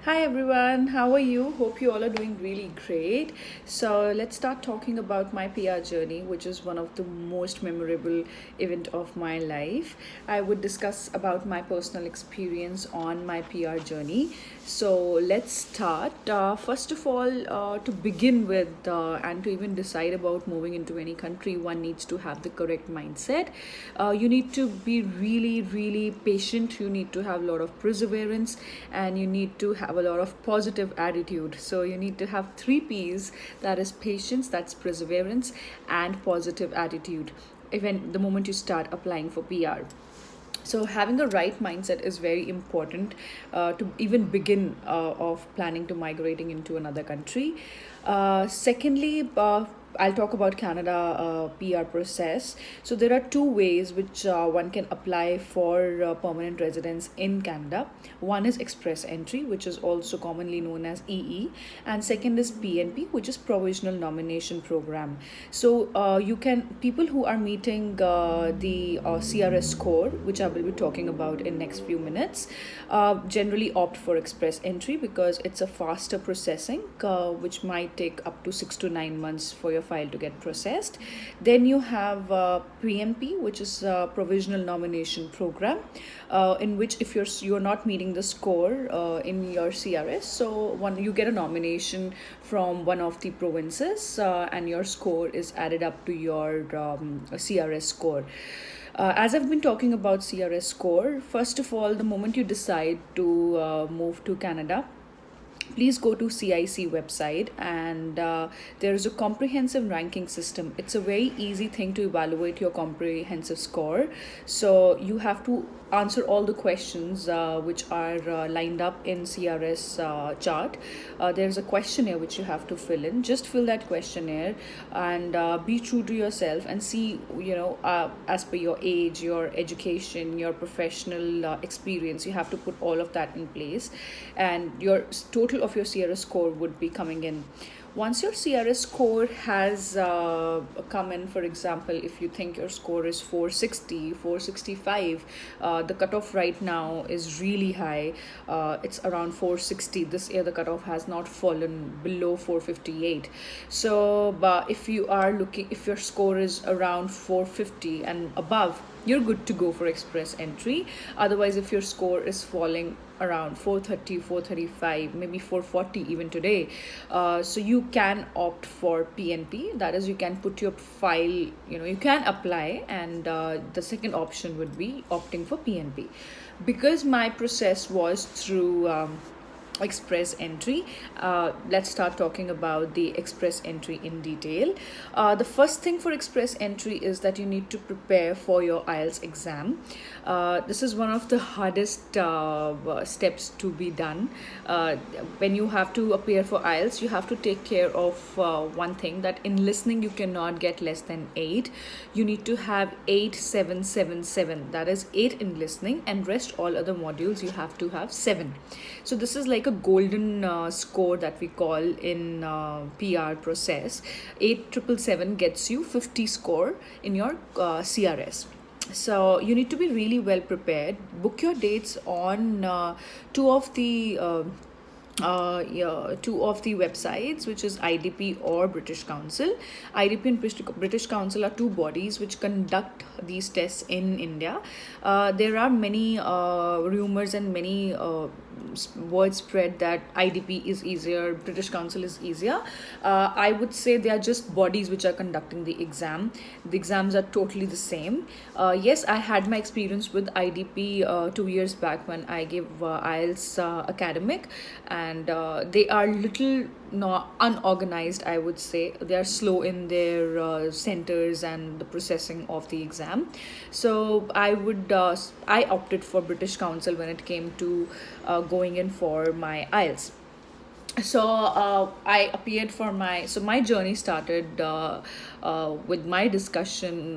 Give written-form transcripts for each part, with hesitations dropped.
Hi everyone, how are you? Hope you all are doing really great. So let's start talking about my PR journey, which is one of the most memorable event of my life. I would discuss about my personal experience on my PR journey. So let's start. First of all, to begin with, and to even decide about moving into any country, one needs to have the correct mindset. You need to be really, really patient. You need to have a lot of perseverance, and you need to have a lot of positive attitude. So you need to have three P's, that is patience, that's perseverance, and positive attitude even the moment you start applying for PR. So having a right mindset is very important to even begin of planning to migrating into another country. Secondly, I'll talk about Canada PR process. So there are two ways which one can apply for permanent residence in Canada. One is express entry, which is also commonly known as EE, and second is PNP, which is provisional nomination program. So you can people who are meeting the CRS score, which I will be talking about in next few minutes, generally opt for express entry because it's a faster processing, which might take up to 6 to 9 months for your file to get processed. Then you have PNP, which is a provisional nomination program, in which if you're not meeting the score in your CRS, so one you get a nomination from one of the provinces, and your score is added up to your CRS score. As I've been talking about CRS score, first of all, the moment you decide to move to Canada, please go to CIC website, and there is a comprehensive ranking system. It's a very easy thing to evaluate your comprehensive score. So you have to answer all the questions which are lined up in CRS chart. There's a questionnaire which you have to fill in. Just fill that questionnaire and be true to yourself and see, as per your age, your education, your professional experience, you have to put all of that in place, and your total of your CRS score would be coming in. Once your CRS score has come in, for example, if you think your score is 460, 465, the cutoff right now is really high. It's around 460. This year, the cutoff has not fallen below 458. So, but if your score is around 450 and above, you're good to go for express entry. Otherwise, if your score is falling around 430, 435, maybe 440 even today, so you can opt for PNP. That is, you can put your file, you can apply, and the second option would be opting for PNP. Because my process was through express entry, let's start talking about the express entry in detail. The first thing for express entry is that you need to prepare for your IELTS exam. This is one of the hardest steps to be done. When you have to appear for IELTS, you have to take care of one thing, that in listening you cannot get less than 8. You need to have 8777, that is 8 in listening, and rest all other modules you have to have 7. So this is like a golden score that we call in PR process. 8777 gets you 50 score in your CRS. So you need to be really well prepared. Book your dates on two of the yeah, two of the websites, which is IDP or British Council. IDP and British Council are two bodies which conduct these tests in India. There are many rumors and many word spread that IDP is easier, British Council is easier. I would say they are just bodies which are conducting the exam. The exams are totally the same. Yes, I had my experience with IDP 2 years back when I gave IELTS academic, and they are little unorganized, I would say. They are slow in their centers and the processing of the exam. So I opted for British Council when it came to going in for my IELTS. So I appeared for my journey started with my discussion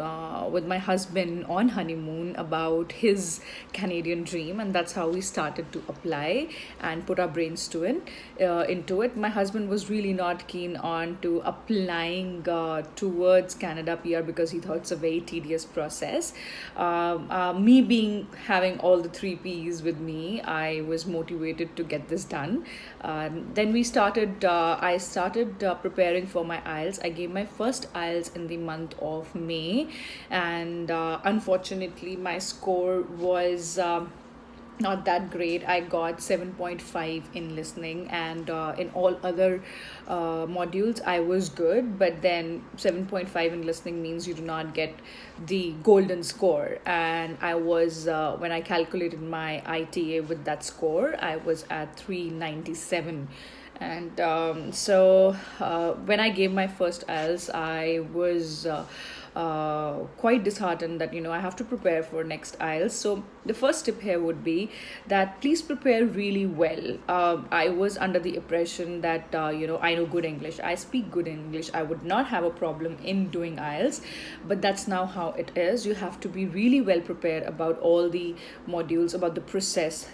with my husband on honeymoon about his Canadian dream, and that's how we started to apply and put our brains into it. My husband was really not keen on to applying towards Canada PR because he thought it's a very tedious process. Me being having all the three P's with me, I was motivated to get this done. Then we started. I started preparing for my IELTS. I gave my first IELTS in the month of May, and unfortunately, my score was. Not that great. I got 7.5 in listening, and in all other modules I was good, but then 7.5 in listening means you do not get the golden score. And I was, when I calculated my ITA with that score, I was at 397. And when I gave my first IELTS, I was quite disheartened that I have to prepare for next IELTS. So the first tip here would be that please prepare really well. I was under the impression that I know good English, I speak good English, I would not have a problem in doing IELTS, but that's now how it is. You have to be really well prepared about all the modules, about the process.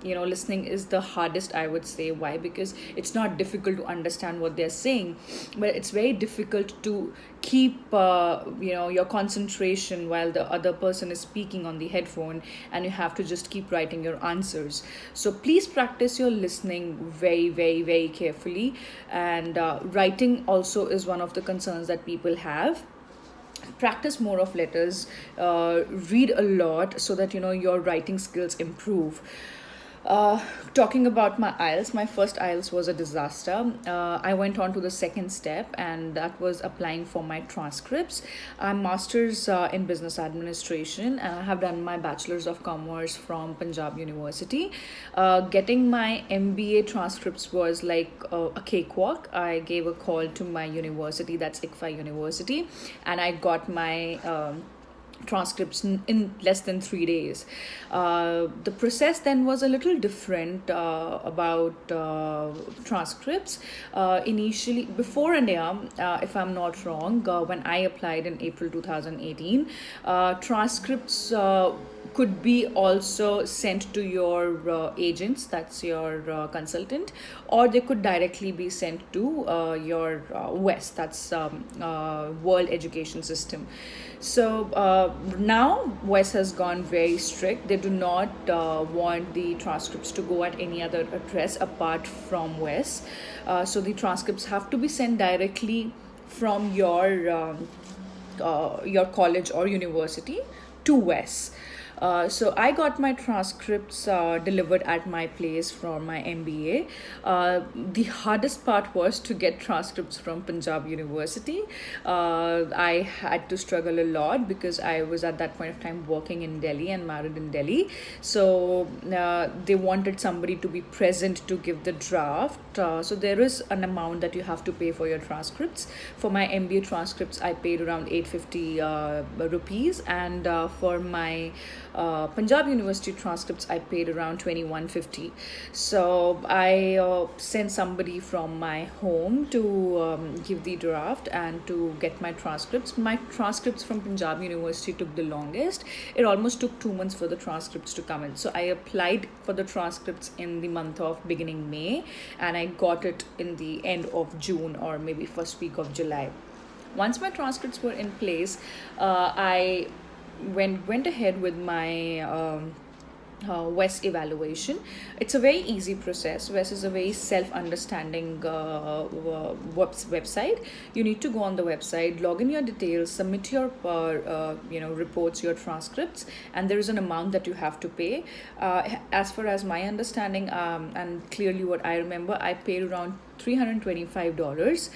Listening is the hardest, I would say. Why? Because it's not difficult to understand what they're saying, but it's very difficult to keep your concentration while the other person is speaking on the headphone, and you have to just keep writing your answers. So please practice your listening very, very, very carefully. And writing also is one of the concerns that people have. Practice more of letters, read a lot so that your writing skills improve. uh, Talking about my IELTS, my first IELTS was a disaster. I went on to the second step, and that was applying for my transcripts. I'm master's in business administration, and I have done my bachelor's of commerce from Punjab University. Getting my MBA transcripts was like a cakewalk. I gave a call to my university, that's ICFA University, and I got my transcripts in less than 3 days. The process then was a little different about transcripts. Initially, before India, if I'm not wrong, when I applied in April 2018, transcripts could be also sent to your agents, that's your consultant, or they could directly be sent to your WES, that's World Education System. So now WES has gone very strict. They do not want the transcripts to go at any other address apart from WES. So the transcripts have to be sent directly from your college or university to WES. So I got my transcripts delivered at my place for my MBA. The hardest part was to get transcripts from Punjab University. I had to struggle a lot because I was at that point of time working in Delhi and married in Delhi. So they wanted somebody to be present to give the draft. So there is an amount that you have to pay for your transcripts. For my MBA transcripts, I paid around 850 rupees, and for my Punjab University transcripts, I paid around 2150. So I sent somebody from my home to give the draft and to get my transcripts. My transcripts from Punjab University took the longest. It almost took 2 months for the transcripts to come in. So I applied for the transcripts in the month of beginning May, and I got it in the end of June or maybe first week of July. Once my transcripts were in place, I went ahead with my WES evaluation. It's a very easy process. WES is a very self-understanding website. You need to go on the website, log in your details, submit your reports, your transcripts, and there is an amount that you have to pay. As far as my understanding, and clearly what I remember, I paid around $325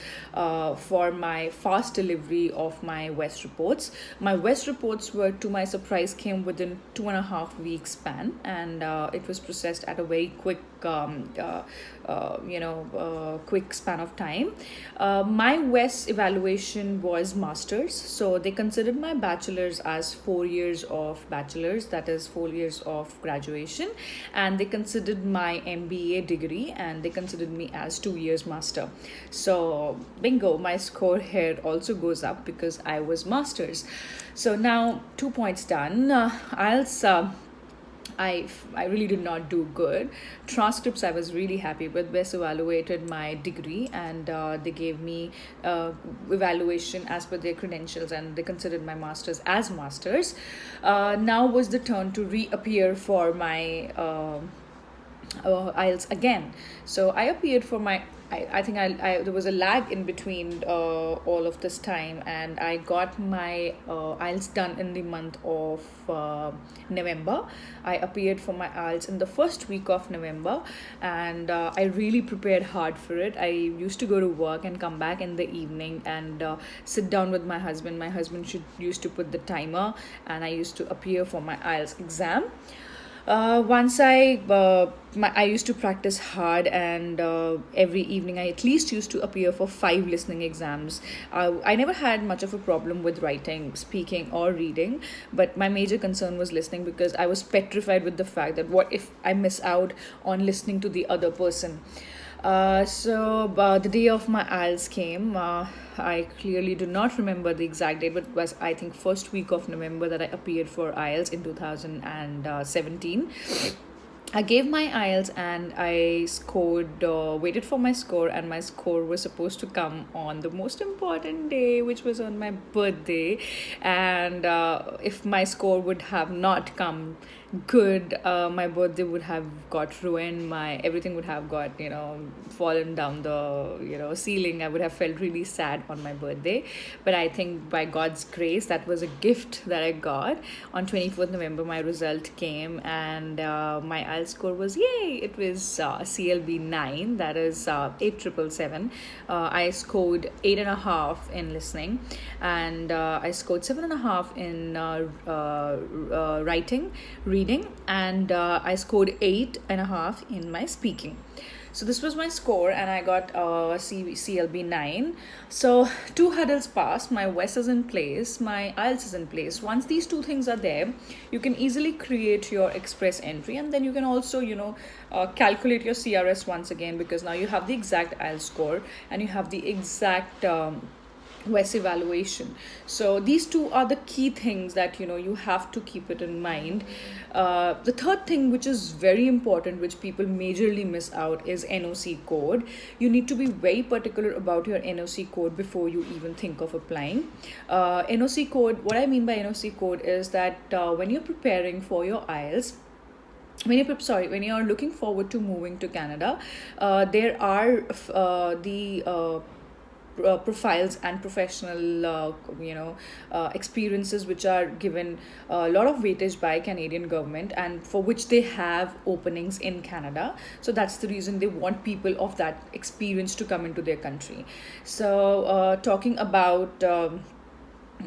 for my fast delivery of my WES reports. My WES reports were, to my surprise, came within 2.5 weeks span. and it was processed at a very quick quick span of time. My WES evaluation was masters, so they considered my bachelor's as 4 years of bachelor's, that is 4 years of graduation, and they considered my MBA degree and they considered me as 2 years master. So bingo, my score here also goes up because I was masters. So now 2 points done. IELTS. I really did not do good. Transcripts I was really happy with. Best evaluated my degree, and they gave me evaluation as per their credentials, and they considered my masters as masters. Now was the turn to reappear for my IELTS again. So I appeared for my. I think there was a lag in between all of this time, and I got my IELTS done in the month of November. I appeared for my IELTS in the first week of November, and I really prepared hard for it. I used to go to work and come back in the evening and sit down with my husband. My husband used to put the timer, and I used to appear for my IELTS exam. Once I used to practice hard, and every evening I at least used to appear for 5 listening exams. I never had much of a problem with writing, speaking, or reading, but my major concern was listening because I was petrified with the fact that what if I miss out on listening to the other person. So the day of my IELTS came. I clearly do not remember the exact date, but it was, I think, first week of November that I appeared for IELTS in 2017. I gave my IELTS and I scored, waited for my score, and my score was supposed to come on the most important day, which was on my birthday. And if my score would have not come good, my birthday would have got ruined. My everything would have got, fallen down the, ceiling. I would have felt really sad on my birthday. But I think by God's grace, that was a gift that I got. On 24th November, my result came, and my IELTS score was, yay, it was CLB 9, that is 8777. I scored 8.5 in listening, and I scored 7.5 in writing, reading, and I scored 8.5 in my speaking. So this was my score, and I got CLB 9. So 2 hurdles passed. My WES is in place. My IELTS is in place. Once these 2 things are there, you can easily create your express entry, and then you can also, calculate your CRS once again, because now you have the exact IELTS score and you have the exact WES evaluation. So these 2 are the key things that you have to keep it in mind. The third thing, which is very important, which people majorly miss out, is NOC code. You need to be very particular about your NOC code before you even think of applying. NOC code, what I mean by NOC code is that when you're preparing for your IELTS, when you're looking forward to moving to Canada, there are the profiles and professional experiences which are given a lot of weightage by Canadian government, and for which they have openings in Canada. So that's the reason they want people of that experience to come into their country. So talking about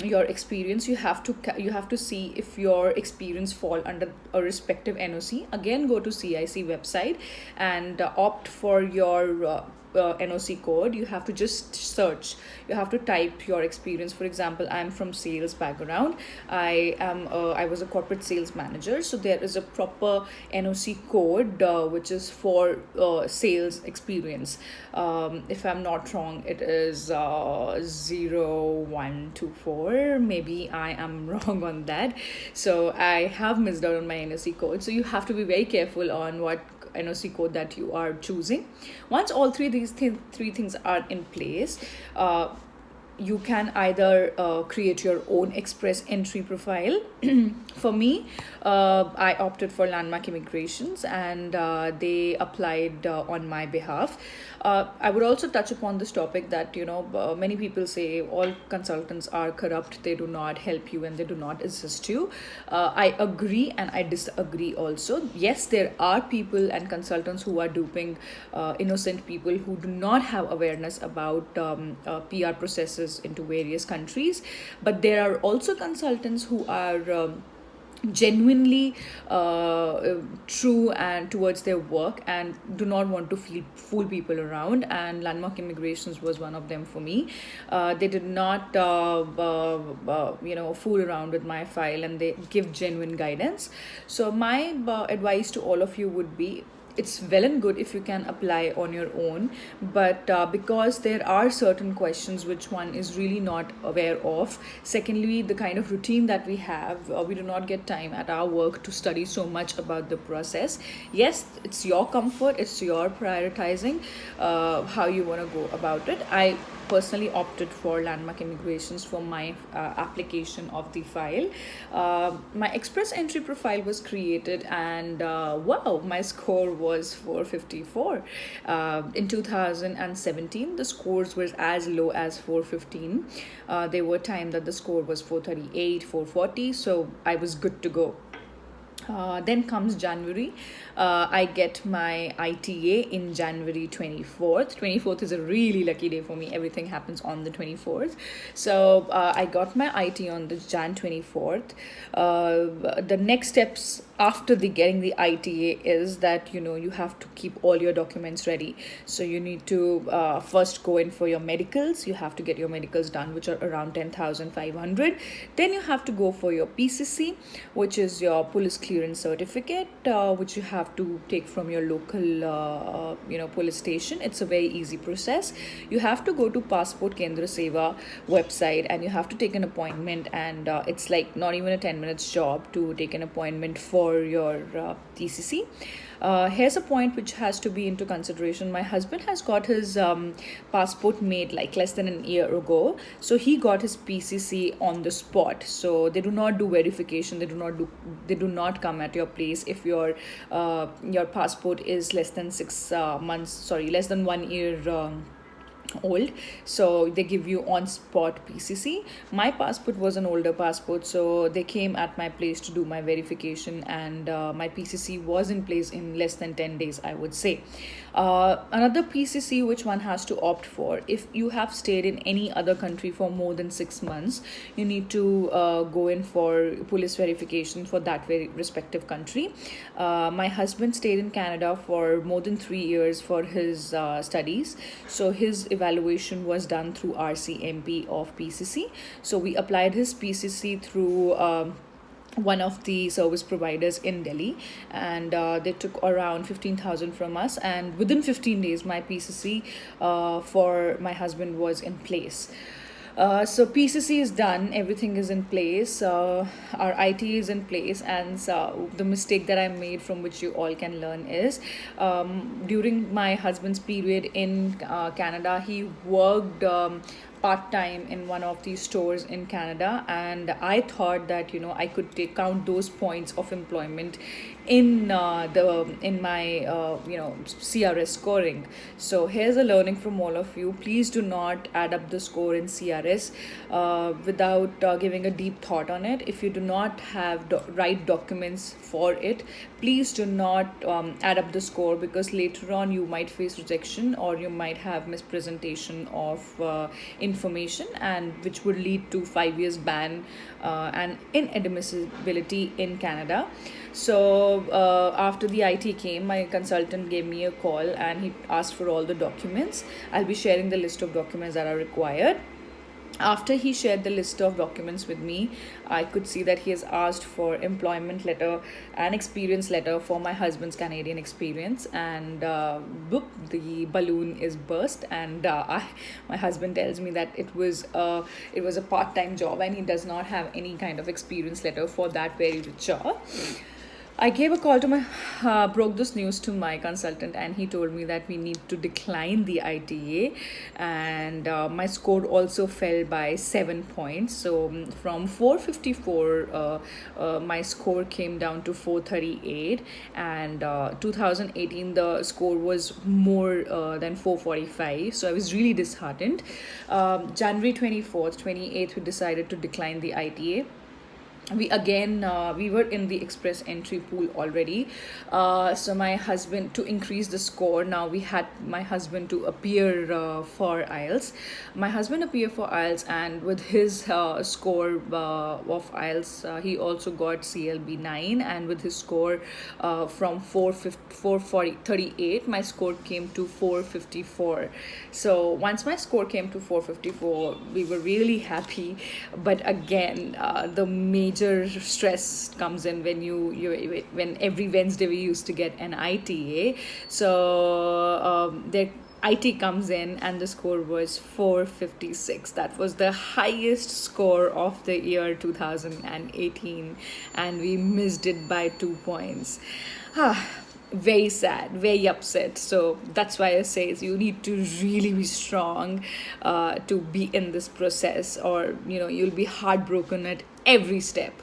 your experience, you have to see if your experience fall under a respective NOC. Again, go to CIC website and opt for your NOC code. You have to just search. You have to type your experience. For example, I'm from sales background. I was a corporate sales manager, so there is a proper NOC code which is for sales experience. If I'm not wrong, it is 0124. Maybe I am wrong on that. So I have missed out on my NOC code. So you have to be very careful on what NOC code that you are choosing. Once all three things are in place, you can either create your own express entry profile. For me, I opted for Landmark Immigrations, and they applied on my behalf. I would also touch upon this topic that many people say all consultants are corrupt, they do not help you and they do not assist you. I agree and I disagree also. Yes, there are people and consultants who are duping innocent people who do not have awareness about PR processes into various countries, but there are also consultants who are genuinely true and towards their work and do not want to fool people around, and Landmark Immigrations was one of them for me. They did not fool around with my file, and they give genuine guidance. So my advice to all of you would be, it's well and good if you can apply on your own, but because there are certain questions which one is really not aware of. Secondly, the kind of routine that we have, we do not get time at our work to study so much about the process. Yes, it's your comfort, it's your prioritizing how you want to go about it. I personally opted for Landmark Immigrations for my application of the file. My express entry profile was created, and wow, my score was 454. In 2017, the scores were as low as 415. There were times that the score was 438, 440, so I was good to go. Then comes January. I get my ITA in January 24th. 24th is a really lucky day for me. Everything happens on the 24th. So I got my IT on the Jan 24th. The next steps after the getting the ITA is that you have to keep all your documents ready. So you need to first go in for your medicals. You have to get your medicals done, which are around 10,500. Then you have to go for your PCC, which is your police clearance certificate, which you have to take from your local police station. It's a very easy process. You have to go to Passport Kendra Seva website, and you have to take an appointment, and it's like not even a 10 minutes job to take an appointment for your PCC. Here's a point which has to be into consideration. My husband has got his passport made like less than an year ago, so he got his PCC on the spot. So they do not do verification. They do not come at your place if your passport is less than 6 months. Sorry, less than 1 year. Old, so they give you on spot PCC. My passport was an older passport, so they came at my place to do my verification, and my PCC was in place in less than 10 days, I would say. Another PCC which one has to opt for, if you have stayed in any other country for more than 6 months, you need to go in for police verification for that very respective country. My husband stayed in Canada for more than 3 years for his studies, so his evaluation was done through RCMP of PCC. So we applied his PCC through one of the service providers in Delhi, and they took around 15,000 from us, and within 15 days my PCC for my husband was in place. So PCC is done, everything is in place, our IT is in place, and so the mistake that I made from which you all can learn is, during my husband's period in Canada, he worked part-time in one of these stores in Canada, and I thought that I could count those points of employment in my CRS scoring. So here's a learning from all of you: please do not add up the score in CRS without giving a deep thought on it. If you do not have right documents for it, please do not add up the score, because later on you might face rejection, or you might have mispresentation of information, and which would lead to 5 years ban and inadmissibility in Canada. So after the IT came, my consultant gave me a call, and he asked for all the documents. I'll be sharing the list of documents that are required. After he shared the list of documents with me, I could see that he has asked for employment letter and experience letter for my husband's Canadian experience, and boop, the balloon is burst, and my husband tells me that it was a part-time job, and he does not have any kind of experience letter for that very rich job. I gave a call to broke this news to my consultant, and he told me that we need to decline the ITA, and my score also fell by 7 points. So from 454, my score came down to 438, and 2018 the score was more than 445. So I was really disheartened. January 24th, 28th, we decided to decline the ITA. we were in the express entry pool already. So my husband, to increase the score, now we had my husband to appear for IELTS. My husband appeared for IELTS, and with his score of IELTS, he also got CLB 9, and with his score from 440 my score came to 454. So once my score came to 454, we were really happy. But again, the major stress comes in when when every Wednesday we used to get an ITA. So the IT comes in and the score was 456. That was the highest score of the year 2018, and we missed it by 2 points. Very sad, very upset. So that's why I say is you need to really be strong to be in this process, or you'll be heartbroken at every step.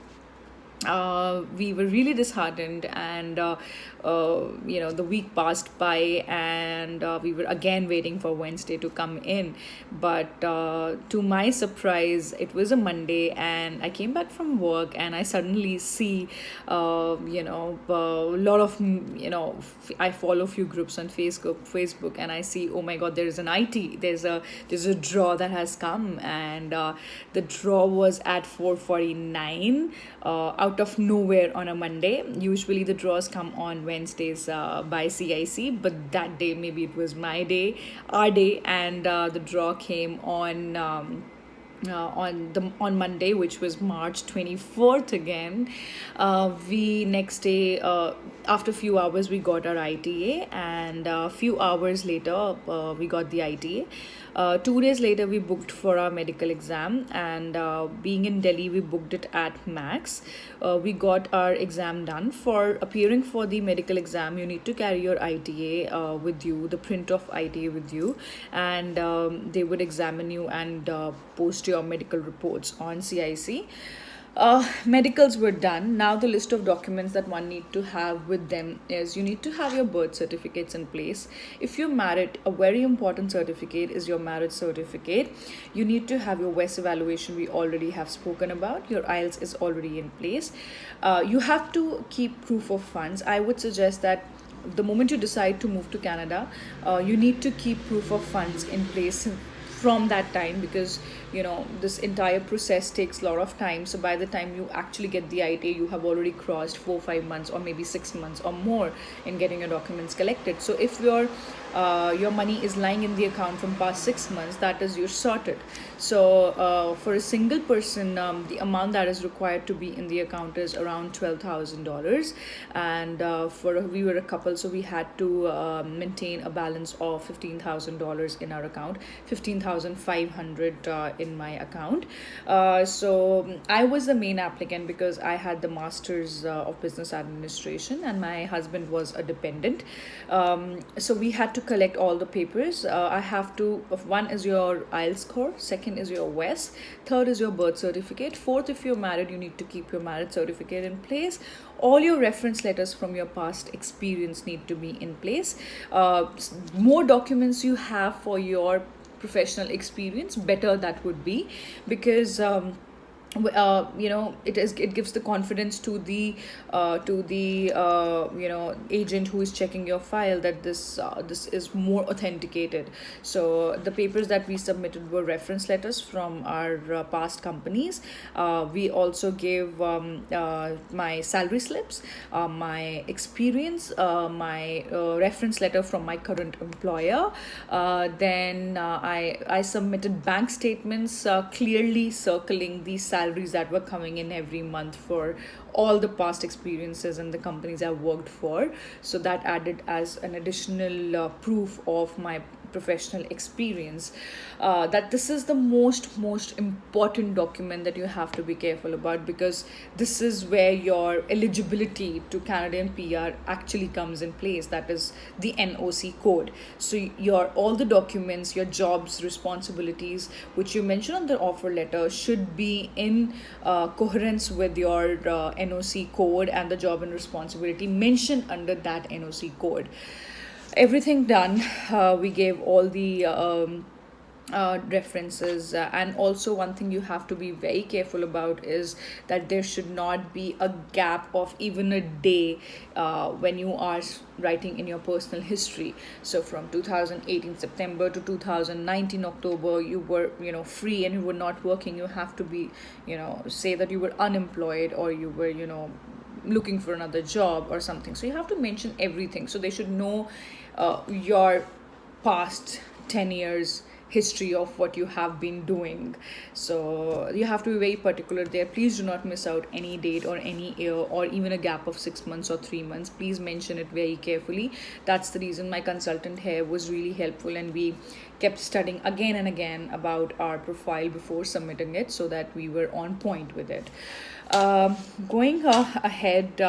We were really disheartened, and the week passed by, and we were again waiting for Wednesday to come in. But to my surprise, it was a Monday, and I came back from work, and I suddenly see a lot of I follow a few groups on Facebook, and I see, oh my god, there is an IT, there's a draw that has come, and the draw was at 449 out of nowhere on a Monday. Usually the draws come on Wednesdays by CIC, but that day maybe it was my day, our day, and the draw came on Monday, which was March 24th again. We next day, after a few hours, we got our ITA, and a few hours later, we got the ITA. 2 days later, we booked for our medical exam, and being in Delhi, we booked it at Max. We got our exam done. For appearing for the medical exam, you need to carry your ITA with you, the print of ITA with you, and they would examine you and post your medical reports on CIC. Medicals were done. Now the list of documents that one need to have with them is, you need to have your birth certificates in place. If you're married, a very important certificate is your marriage certificate. You need to have your WES evaluation, we already have spoken about. Your IELTS is already in place. You have to keep proof of funds. I would suggest that the moment you decide to move to Canada, you need to keep proof of funds in place from that time, because this entire process takes a lot of time. So by the time you actually get the ITA, you have already crossed 4 5 months or maybe 6 months or more in getting your documents collected. So if your money is lying in the account from past 6 months, that is, you're sorted. So for a single person, the amount that is required to be in the account is around $12,000, and we were a couple, so we had to maintain a balance of $15,000 in our account, 15,500 in my account. So I was the main applicant because I had the Masters of Business Administration, and my husband was a dependent. So we had to collect all the papers. I have to, one is your IELTS score, second is your WES, third is your birth certificate, fourth, if you're married, you need to keep your marriage certificate in place. All your reference letters from your past experience need to be in place. More documents you have for your professional experience, better that would be, because it gives the confidence to the agent who is checking your file, that this is more authenticated. So the papers that we submitted were reference letters from our past companies. We also gave my salary slips, my experience, my reference letter from my current employer. Then I submitted bank statements clearly circling the salaries that were coming in every month for all the past experiences and the companies I worked for. So that added as an additional proof of my professional experience. That this is the most important document that you have to be careful about, because this is where your eligibility to Canadian PR actually comes in place. That is the NOC code. So your all the documents, your jobs responsibilities which you mention on the offer letter should be in coherence with your NOC code, and the job and responsibility mentioned under that NOC code. Everything done. We gave all the references. And also, one thing you have to be very careful about is that there should not be a gap of even a day when you are writing in your personal history. So from 2018 September to 2019 October, you were, free and you were not working. You have to be, say that you were unemployed, or you were, looking for another job or something. So you have to mention everything, so they should know your past 10 years history of what you have been doing. So you have to be very particular there. Please do not miss out any date or any year or even a gap of 6 months or 3 months. Please mention it very carefully. That's the reason my consultant here was really helpful, and we kept studying again and again about our profile before submitting it, so that we were on point with it. um, Going ahead,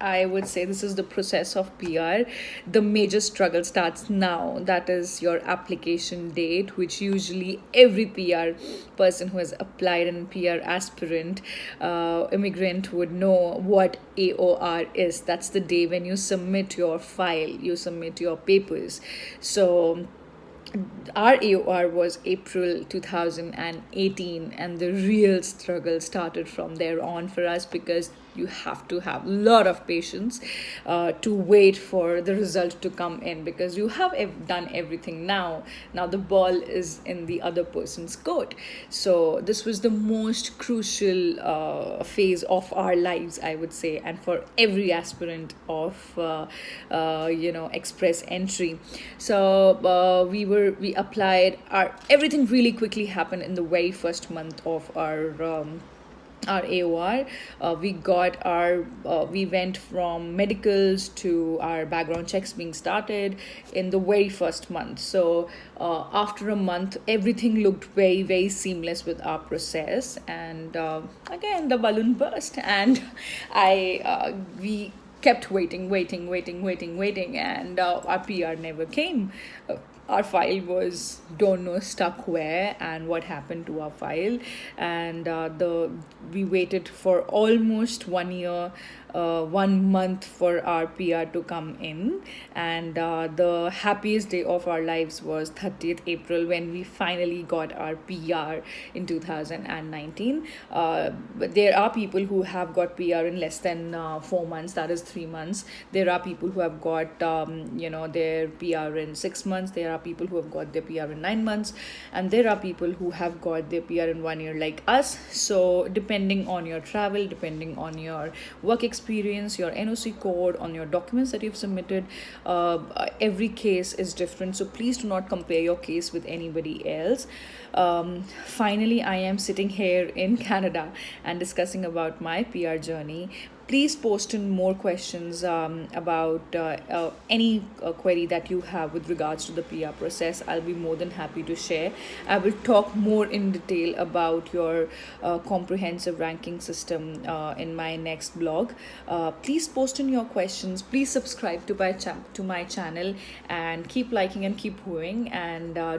I would say this is the process of PR. The major struggle starts now. That is your application date, which usually every PR person who has applied, and PR aspirant, immigrant, would know what AOR is. That's the day when you submit your file, you submit your papers. So our AOR was April 2018, and the real struggle started from there on for us, because you have to have a lot of patience to wait for the result to come in, because you have done everything. Now the ball is in the other person's court. So this was the most crucial phase of our lives, I would say, and for every aspirant of express entry. So we applied. Our everything really quickly happened in the very first month of our AOR. We went from medicals to our background checks being started in the very first month. So after a month, everything looked very, very seamless with our process. And again, the balloon burst, and we kept waiting, and our PR never came. Our file was don't know stuck where and what happened to our file. And the we waited for almost 1 year, 1 month for our PR to come in. And the happiest day of our lives was 30th April, when we finally got our PR in 2019. But there are people who have got PR in less than 4 months, that is 3 months. There are people who have got their PR in 6 months. There are people who have got their PR in 9 months, and there are people who have got their PR in 1 year, like us. So depending on your travel, depending on your work experience, your NOC code, on your documents that you've submitted, every case is different. So please do not compare your case with anybody else. Finally, I am sitting here in Canada and discussing about my PR journey. Please post in more questions about any query that you have with regards to the PR process. I'll be more than happy to share. I will talk more in detail about your comprehensive ranking system in my next blog. Please post in your questions. Please subscribe to my channel, and keep liking and keep viewing. And